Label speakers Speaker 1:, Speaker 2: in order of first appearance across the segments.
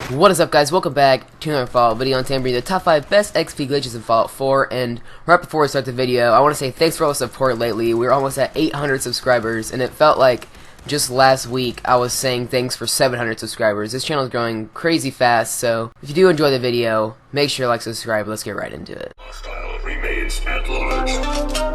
Speaker 1: What is up, guys? Welcome back to another Fallout video on Tambry, the top 5 best XP glitches in Fallout 4. And right before we start the video, I want to say thanks for all the support lately. We're almost at 800 subscribers, and it felt like just last week I was saying thanks for 700 subscribers. This channel is growing crazy fast, so if you do enjoy the video, make sure to like, subscribe. Let's get right into it.
Speaker 2: Hostile remains at large.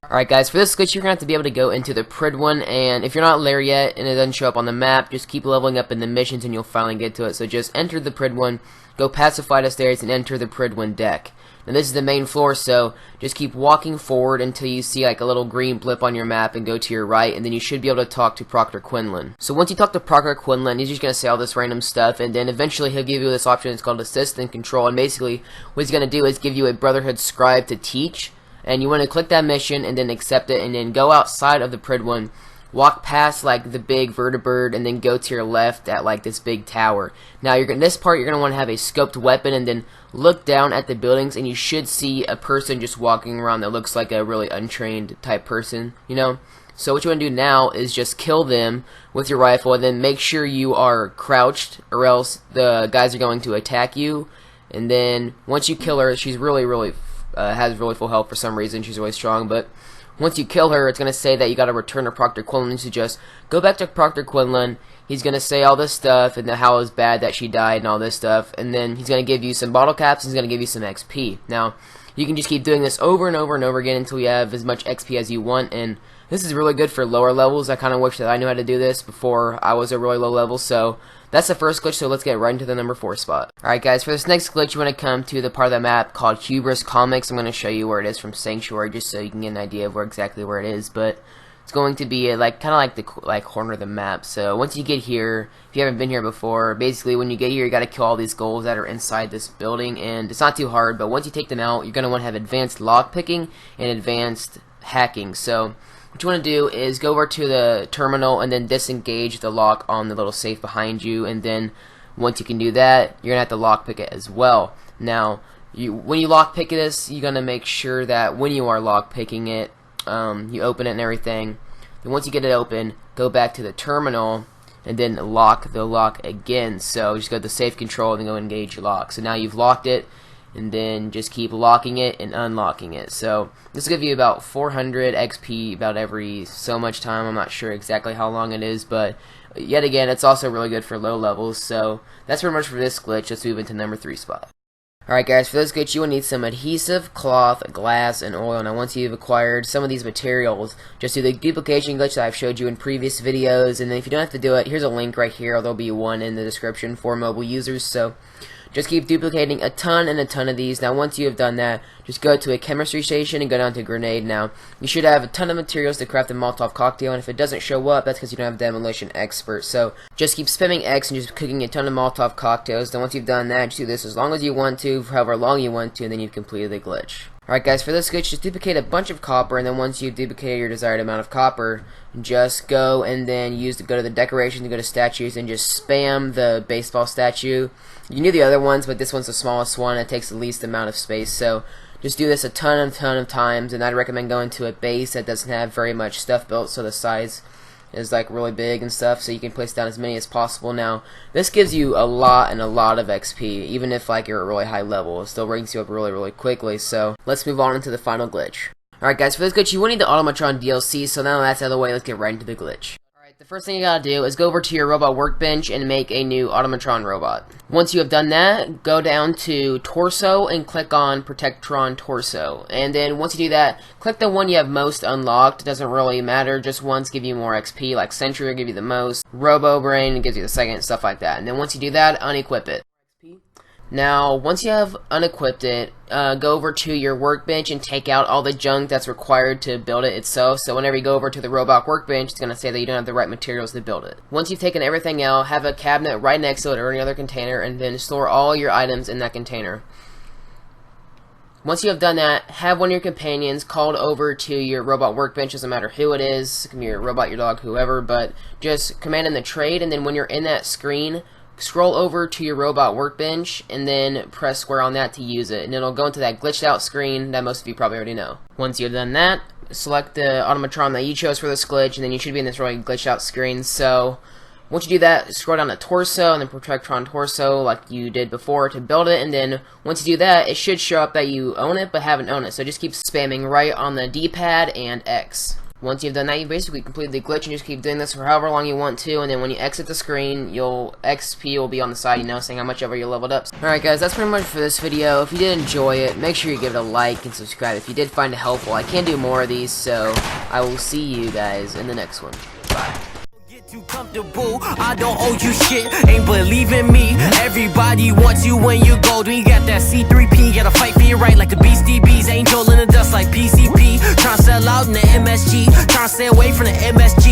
Speaker 1: Alright guys, for this glitch you're going to have to be able to go into the Prydwen, and if you're not there yet and it doesn't show up on the map, just keep leveling up in the missions and you'll finally get to it. So just enter the Prydwen, go past the flight of stairs and enter the Prydwen deck. Now this is the main floor, so just keep walking forward until you see like a little green blip on your map and go to your right, and then you should be able to talk to Proctor Quinlan. So once you talk to Proctor Quinlan, he's just going to say all this random stuff, and then eventually he'll give you this option. It's called Assist and Control, and basically what he's going to do is give you a Brotherhood Scribe to teach. And you want to click that mission and then accept it, and then go outside of the Prydwen, walk past like the big vertibird, and then go to your left at like this big tower. Now this part you're gonna want to have a scoped weapon, and then look down at the buildings, and you should see a person just walking around that looks like a really untrained type person, you know. So what you want to do now is just kill them with your rifle, and then make sure you are crouched, or else the guys are going to attack you. And then once you kill her, she's really has really full health for some reason. She's really strong, but once you kill her, it's going to say that you got to return to Proctor Quinlan. So just go back to Proctor Quinlan. He's going to say all this stuff and how it was bad that she died and all this stuff, and then he's going to give you some bottle caps and he's going to give you some XP. Now you can just keep doing this over and over and over again until you have as much XP as you want, and this is really good for lower levels. I kind of wish that I knew how to do this before I was a really low level. So that's the first glitch, so let's get right into the number 4 spot. Alright guys, for this next glitch you want to come to the part of the map called Hubris Comics. I'm going to show you where it is from Sanctuary just so you can get an idea of exactly where it is, but it's going to be like kind of like the corner of the map. So once you get here, if you haven't been here before, basically when you get here you got to kill all these ghouls that are inside this building, and it's not too hard, but once you take them out you're going to want to have advanced lockpicking and advanced hacking. So what you want to do is go over to the terminal and then disengage the lock on the little safe behind you, and then once you can do that, you're going to have to lockpick it as well. Now, when you lockpick this, you're going to make sure that when you are lockpicking it, you open it and everything. Then once you get it open, go back to the terminal and then lock the lock again. So just go to the safe control and then go engage your lock. So now you've locked it, and then just keep locking it and unlocking it. So this will give you about 400 XP about every so much time. I'm not sure exactly how long it is, but yet again it's also really good for low levels. So that's pretty much for this glitch. Let's move into number 3 spot. Alright guys, for this glitch you will need some adhesive, cloth, glass, and oil. Now once you've acquired some of these materials, just do the duplication glitch that I've showed you in previous videos, and then if you don't have to do it, here's a link right here, or there'll be one in the description for mobile users. So just keep duplicating a ton and a ton of these. Now once you have done that, just go to a chemistry station and go down to grenade. Now you should have a ton of materials to craft a Molotov cocktail, and if it doesn't show up, that's because you don't have demolition expert. So just keep spamming X and just cooking a ton of Molotov cocktails. Then once you've done that, just do this as long as you want to, for however long you want to, and then you've completed the glitch. Alright guys, for this glitch, just duplicate a bunch of copper, and then once you've duplicated your desired amount of copper, just go and then go to the decorations and go to statues and just spam the baseball statue. You can do the other ones, but this one's the smallest one. It takes the least amount of space, so just do this a ton of times, and I'd recommend going to a base that doesn't have very much stuff built, so the size is like really big and stuff, so you can place down as many as possible. Now this gives you a lot of XP, even if like you're at really high level. It still ranks you up really quickly. So let's move on into the final glitch. Alright guys, for this glitch you will need the Automatron DLC, so now that's out of the way, let's get right into the glitch. Alright, the first thing you gotta do is go over to your robot workbench and make a new Automatron robot. Once you have done that, go down to Torso and click on Protectron Torso. And then once you do that, click the one you have most unlocked. It doesn't really matter, just one's give you more XP, like Sentry will give you the most, Robo Brain gives you the second, stuff like that. And then once you do that, unequip it. Now, once you have unequipped it, go over to your workbench and take out all the junk that's required to build it itself. So whenever you go over to the robot workbench, it's going to say that you don't have the right materials to build it. Once you've taken everything out, have a cabinet right next to it or any other container, and then store all your items in that container. Once you have done that, have one of your companions called over to your robot workbench. Doesn't matter who it is, it can be your robot, your dog, whoever, but just command in the trade, and then when you're in that screen, scroll over to your robot workbench and then press square on that to use it, and it'll go into that glitched out screen that most of you probably already know. Once you've done that, select the automatron that you chose for this glitch, and then you should be in this really glitched out screen. So once you do that, scroll down to Torso and then Protectron Torso like you did before to build it, and then once you do that, it should show up that you own it but haven't owned it. So just keep spamming right on the D-pad and X. Once you've done that, you basically completed the glitch, and just keep doing this for however long you want to, and then when you exit the screen, XP will be on the side, saying how much ever you leveled up. Alright guys, that's pretty much for this video. If you did enjoy it, make sure you give it a like and subscribe if you did find it helpful. I can do more of these, so I will see you guys in the next one. Bye.
Speaker 3: Too comfortable, I don't owe you shit, ain't believe in me. Everybody wants you when you gold. When you got that C3P, gotta fight for your right like the Beastie Bees. Angel in the dust like PCP, tryna sell out in the MSG, tryna stay away from the MSG.